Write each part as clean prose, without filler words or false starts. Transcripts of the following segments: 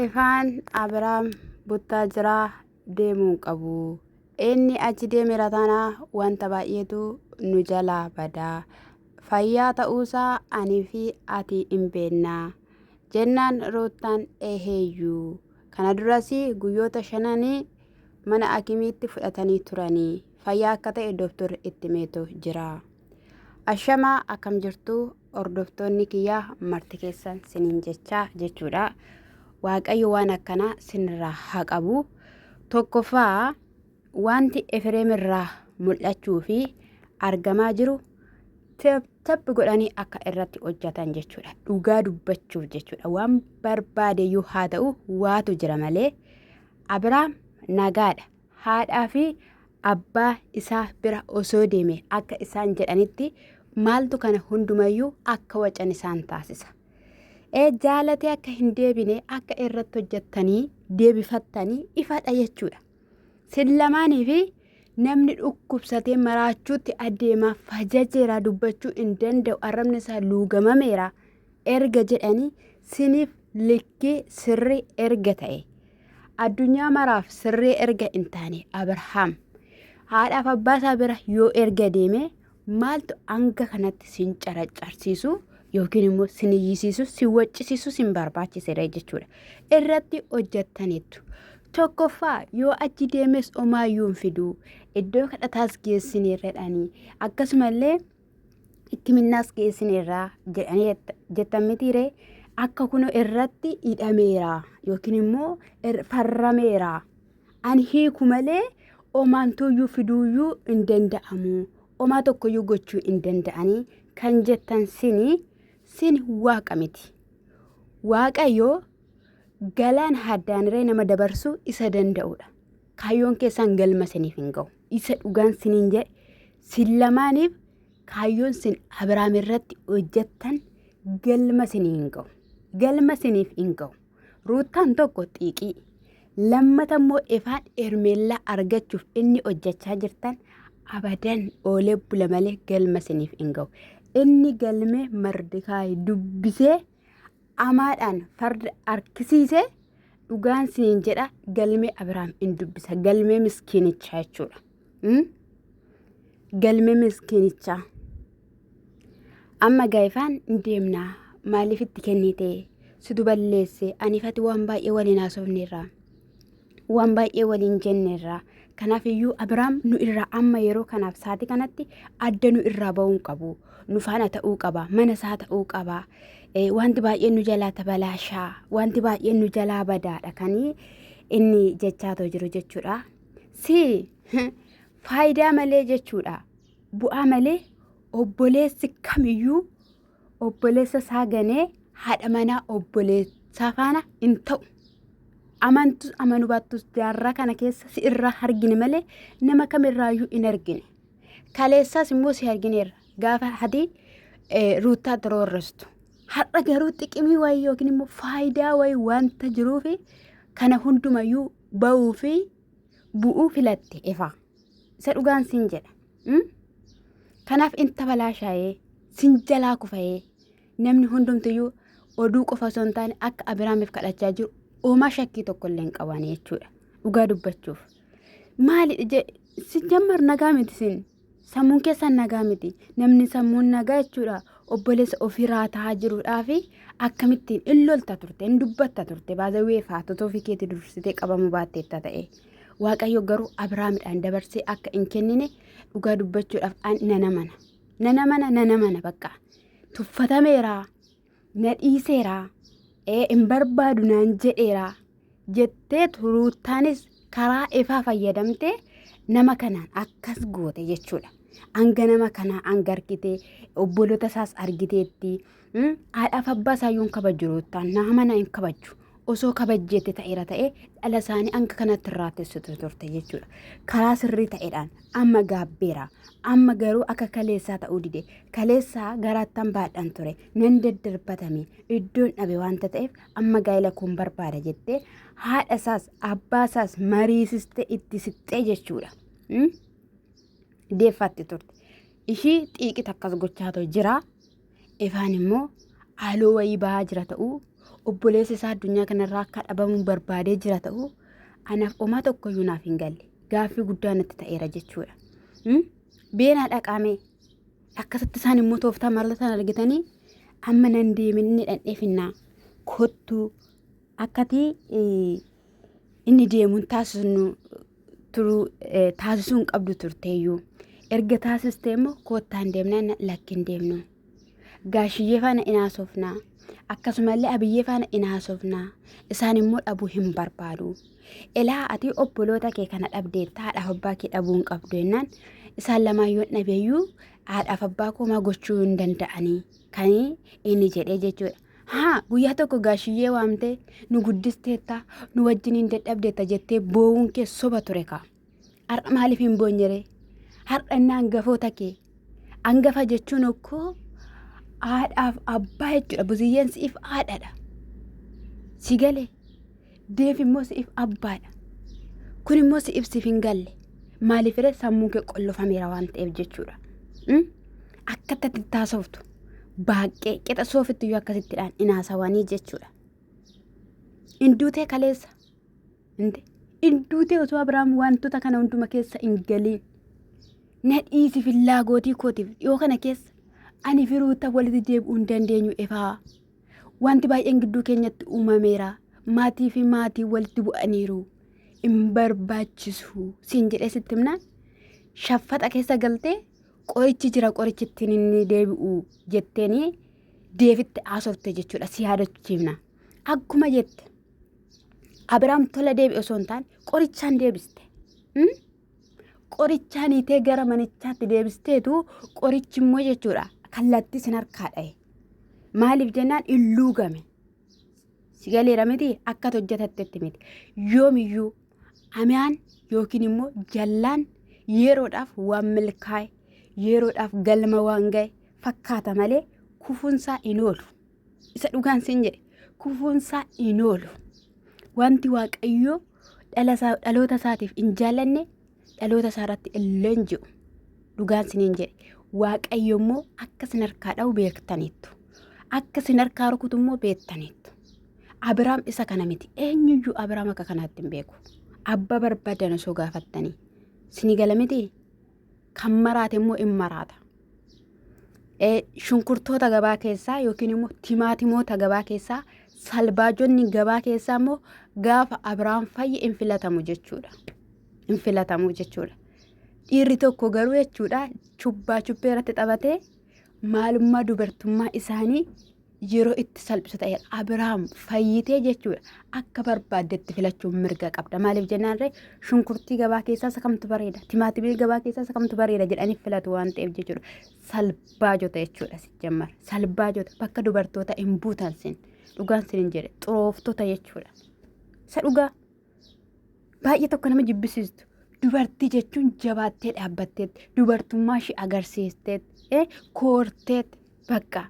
Ifaan Abiraam buttaa jiraa deemuun qabu. Inni achi deemera taanaa wanta baay'eetu nu jalaa badaa. Fayyaa ta'uusaaanii fi ati hin beennaa. Jennaan Ruutaan eeheeyyuu. Kana duras guyyoota 5 mana akimiitti fudhatanii turanii. Fayyaa akka ta'e dooktorri itti meetu jira. Ashamaa akkam jirtu hordoftoonni kiyyaa marti keessan siniin jechaa jechuudha. Waaqayyo waan akkanaa sinirraa haa qabu. Tokkoffaa wanti Efreem irraa mul'achuu fi argamaa jiru tappi godhanii akka irratti hojjetan jechuudha. Dhugaa dubbachuuf jechuudha. Waan barbaadeyyuu haa ta'u waatu jira malee Abiraam nagaadha. Haadhaa fi abbaa isaa bira osoo deeme akka isaan jedhanitti maaltu kana hundumayyuu akka wacan isaan taasisa. Jaalatee akka hin deebine akka irratti hojjettanii deebifattanii ifadha jechuudha. Sin lamaanii fi namni dhukkubsatee maraachuutti adeemaa fajajeera dubbachuu hin danda'u arrabni isaa luugamameera erga jedhanii siniif likkii sirrii erga ta'e. Addunyaa maraaf sirrii erga hin taane Abrahaam haadhaaf abbaa isaa bira yoo erga deeme maaltu hanga kanatti sin caraccarsiisu yookiin immoo sin iyyisiisu sin waccisiisu sin barbaachiseera jechuudha. Irratti hojjettaniitu. Tokkoffaa yoo achi deemes omaayyuu hin fidu. Iddoo kadhataas geessineerradhanii akkasumallee hikimnaas geessineerraa jedhanii jettan mitiiree akka kuno irratti hidhameera yookiin immoo farrameera. Ani hiiku malee omaantuyyuu fiduuyyuu hin danda'amu. Omaa tokkoyyuu gochuu hin danda'anii kan jettan sin waaqa miti. Waaqayyo galaan haddaaniree nama dabarsuu isa danda'udha. Kaayyoon keessan galma siniif hin ga'u. Isa dhugaan siniin jedhe sin lamaaniif kaayyoon sin Abiraam irratti hojjettan galma siniif hin ga'u. Galma siniif hin ga'u. Ruutaan tokko xiiqii. Lammata immoo ifaan Ermeellaa argachuuf inni hojjechaa jirtan abadan oolee bula malee galma siniif hin ga'u. Inni galmee Mardikaay dubbisee amaadhaan farda harkisiisee dhugaan siniin jedha galmee Abiraam hin dubbisa. Galmee miskiinichaa jechuudha. Galmee miskiinichaa. Amma gaa'ifaan hin deemnaa maaliif itti kennite situ balleesse anifati waan baay'ee waliin haasofneerraa. Waan baay'ee waliin jenneerraa. Kanaaf iyyuu Abiraam nu irraa amma yeroo kanaaf saati kanatti adda nu irraa ba'uun qabu. Nu faana ta'uu qaba. Mana isaa ta'uu qaba. Wanti baay'een nu jalaa tabalaashaa. Wanti baay'een nu jalaa badaadha kanii inni jechaatoo jiru jechuudha. Faayidaa malee jechuudha. Bu'aa malee obboleessi kamiyyuu obboleessa isaa ganee haadha manaa obboleessaa faana hin ta'u. Amantus amanu baattus jaarraa kana keessa si irraa argine malee nama kamirraayyuu hin argine. Kaleessaas immoo si argineerra gaafa hadii Ruutaa roorrestu. Har'a garuu xiqimii wayii yookiin immoo faayidaa wayii wanta jiruufi kana hundumayyuu ba'uu fi bu'uu filatte ifa. Isa dhugaan siin jedha. Kanaaf inta balaashaayee sin jalaa kufayee namni hundumtiyyuu oduu qofa osoo hin taane akka Abiraamiif kadhachaa jiru. Oomaa shakkii tokko illee hin qabaane jechuudha. Dhugaa dubbachuuf. Maali si jammar nagaa miti sin. Sammuun keessan nagaa miti. Namni sammuun nagaa jechuudha. Obboleessa ofiirraa ta'aa jiruudhaafi akkamittiin in lolta turte, in dubbatta turte. Baazawwee faatotoo fi keetti dursitee qabamuu baatteetta ta'e. Waaqayyo garuu Abiraamidhaan dabarsee akka hin kennine dhugaa dubbachuudhaaf nana mana bakka. Tuffatameera. Na dhiiseera. In barbaadu naan jedheera jettee Ruutaanis karaa ifaa fayyadamtee nama kanaan akkas goote jechuudha. Hanga nama kanaa hanga argitee obbolota isaas argiteetti haadhaaf abbaa isaayyuu hin kabaju Ruutaan nama hin kabaju osoo kabajjeette ta'eera ta'e dhala isaanii hanga kanatti irraatessitu turte jechuudha. Karaa sirrii ta'eedhaan amma gaabbeera. Amma garuu akka kaleessaa ta'uu dide. Kaleessaa garaattan baadhaan ture. Nan daddarbatame iddoon dhabe wanta ta'eef amma gaa'ela kun barbaada jettee haadha isaas abbaa isaas mariisiste itti sixxee jechuudha. Deeffatti turte. Ishii xiiqit akkas gochaatoo jira. Ifaan immoo haaloo wayii ba'aa jira ta'uu obboleessi isaa addunyaa kanarraa akka dhabamu barbaadee jira ta'u anaaf homaa tokkoyyuu naaf hin galle gaaffii guddaa natti ta'eera jechuudha. Beenaa dhaqaamee akkasitti isaan immoo tooftaa maallatan argitanii amma nan deeminni dhandheefinnaa kottuu akkatii inni deemuun taasisuun qabdu turteeyyuu erga taasistee immoo koottaan deemnaa lakkin deemnu gaashiyyee faana inaasofnaa akkasumallee abiyyee faana inaasofnaa isaan immoo dhabuu hin barbaadu. Ilaa ati obboloota kee kana dhabdeetta haadhaaf abbaa kee dhabuu hin qabdu jennaan isaan lamaayyuu dhabeeyyuu haadhaaf abbaa koo maa gochuu hin danda'anii kan inni jedhee jechuudha. Guyyaa tokko gaashiyyee waamtee nu guddisteetta nu wajjin hin dadhabdeetta jettee boo'uun kee soba ture kaa. Har'a maaliif hin boonyere? Har'a inni hangafoota kee. Hangafa jechuun okkoo haadhaaf abbaa jechuudha. Buziyyeen siif haadhadha. Si galee deef immoo siif abbaadha. Kun immoo siif hin galle. Maaliif irra sammuu kee qollofameera waan ta'eef jechuudha. Akkatti ati taasoftu. Baaqee qixa soofitti iyyuu akkasittidhaan inaasawanii jechuudha. Induutee kaleessa. Induutee osoo Abiraam wantoota kana hunduma keessa hin galiin. Na dhiisi fillaa gootii kootiif dhiyoo kana keessa ani firuuta walitti deebi'uu hin dandeenyu ifaa. Wanti baay'een gidduu keenyatti uumameera. Maatii fi maatii walitti bu'aniiru. Hin barbaachisu siin jedhee sitti himnaan shaffaxa keessa galtee qorichi jira qorichi ittiin inni deebi'u jetteeni deefitti haasofte jechuudha si yaadachiifna. Akkuma jette Abiraam tola deebi'e osoo hin taane qorichaan deebiste. Qorichaan hiitee gara manichaatti deebisteetu qorichi immoo jechuudha kallattii sin harkaa dha'e. Maaliif jennaan illuu game. Si galeera miti akka hojjetattetti miti. Yoomiyyuu amiyaan yookiin immoo jallaan yeroodhaaf waan milkaa'e yeroodhaaf galma waan ga'e fakkaata malee kufuunsaa hin oolu. Isa dhugaan sin jedhe kufuunsaa hin oolu. Wanti Waaqayyoo dhaloota isaatiif hin jaallanne dhaloota isaa irratti illee hin jiru. Dhugaan sin hin jedhe Waaqayyo immoo akka sin harkaa dha'u beektaniittu. Akka sin harkaa rukutu immoo beektaniittu. Abiraam isa kana miti. Eenyuyyuu Abiraam akka kanaatti hin beeku. Abba barbaadan osoo gaafattanii. Sini gala miti. Kan maraate immoo hin maraata. Shunkurtoota gabaa keessaa yookiin immoo timaatimoota gabaa keessaa salbaajonni gabaa keessaa immoo gaafa Abiraam fayye hin filatamu jechuudha. Hin filatamu jechuudha. Dhiirri tokko garuu jechuudha cubbaa cubbee irratti taphatee maalummaa dubartummaa isaanii yeroo itti salphisu ta'e Abiraam fayyitee jechuudha akka barbaaddetti filachuun mirga qabda. Maaliif jennaanree shunkurtii gabaa keessaa isa kamtu bareeda timaatimii gabaa keessaa isa kamtu bareeda jedhanii filatu waan ta'eef jechuudha. Salbaajota jechuudha si jammar salbaajota bakka dubartoota hin buutan sin dhugaan sin hin jedhe xurooftota jechuudha. Isa dhugaa baay'ee tokko nama jibbisiistu dubartii jechuun jabaattee dhaabbatteetti dubartummaa ishee agarsiisteetti koorteetti bakka.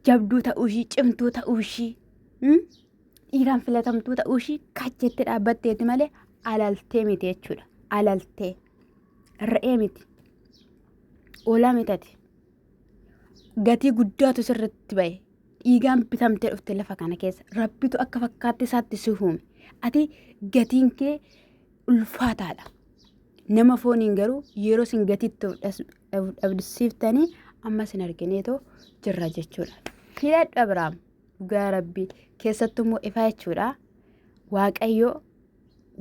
Jabduu ta'uu ishii cimtuu ta'uu ishii dhiiraan filatamtuu ta'uu ishii kacheetti dhaabbatteeti malee alaltee miti jechuudha. Alaltee re'ee miti oolaa mitati gatii guddaatu sirritti ba'e dhiigaan bitamtee dhufte lafa kana keessa rabbitu akka fakkaatti isaatti si uume ati gatiin kee ulfaataadha. Nama fooniin garuu yeroo sin gatiitti dhabdisiiftanii amma sin argineetoo jirra jechuudha. Filadhu Abiraam dhugaa rabbii keessattuu immoo ifa jechuudha. Waaqayyo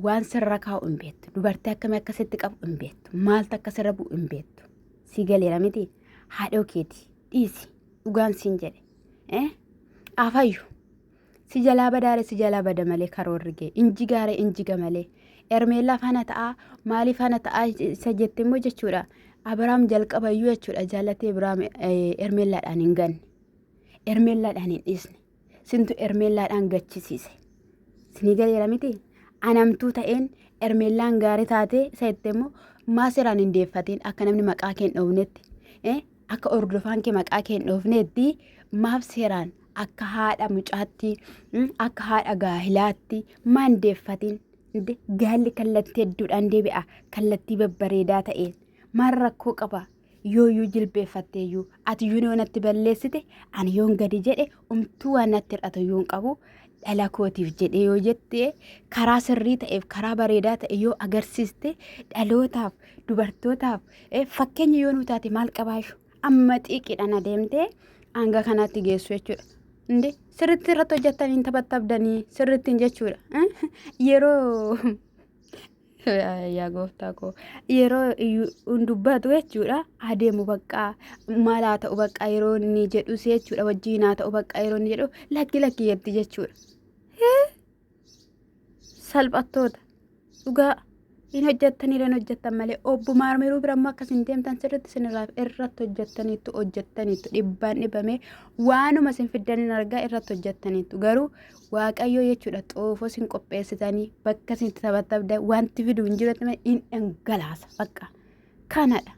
waan sirra kaa'u hin beektu. Dubartii akkamii akkasitti qabu hin beektu. Maaltu akka sirra bu'u hin beektu. Si galeera miti haadhoo keeti dhiisi dhugaan siin jedhe. Afayyu si jalaa badaare si jalaa bada malee karoorri gee inji gaare injiga malee ermeellaa faana ta'a maalii faana ta'a isa jette immoo jechuudha. Abiraam jalqabayyuu jechuudha jaallatee Abiraam ermeellaadhaan hin ganne. Ermeellaadhaan hin dhiisne. Sintu ermeellaadhaan gachisiise. Sini galeera miti anamtuu ta'een ermeellaan gaarii taatee isa itti immoo maasiraan hin deeffatiin akka namni maqaa kee hin dhoofnetti akka ordofaan kee maqaa kee hin dhoofnetti maaf seeraan akka haadha mucaatti akka haadha gaahilaatti maan deeffatiin gaalli kallattii hedduudhaan deebi'a kallattii babbareedaa ta'een maan rakkoo qaba yooyyuu jilbeeffatteeyyuu ati yuunoo natti balleessite ani yoon gadi jedhe umtuu waan natti hir'atu yuun qabu dhala kootiif jedhe yoo jette karaa sirrii ta'eef karaa bareedaa ta'e yoo agarsiiste dhalootaaf dubartootaaf fakkeenya yoo nu taate maal qabaashu amma xiiqiidhaan adeemtee hanga kanatti geessu jechuudha. Inde sirriitti irratti hojjettanii taphattabdanii sirriittiin jechuudha. Yeroo yaa gooftaa koo yeroo dubbatu jechuudha adeemu bakka maalaa ta'u bakka yeroo inni jedhu jechuudha wajjinaa ta'u bakka yeroo inni jedhu lakki yetti jechuudha. Salphattoota dhugaa hin hojjettan malee obbo Maarmiruu birammoo akkasiin deemtan sirriitti sinirraaf irratti hojjettaniitu dhibbaan dhibamee waanuma sin fiddaniin argaa irratti hojjettaniitu garuu waaqayyoo jechuudha xoofoo sin qopheessitanii bakka sin taphattabda wanti fidu hin jiru hin dhangalaasa bakka kanadha.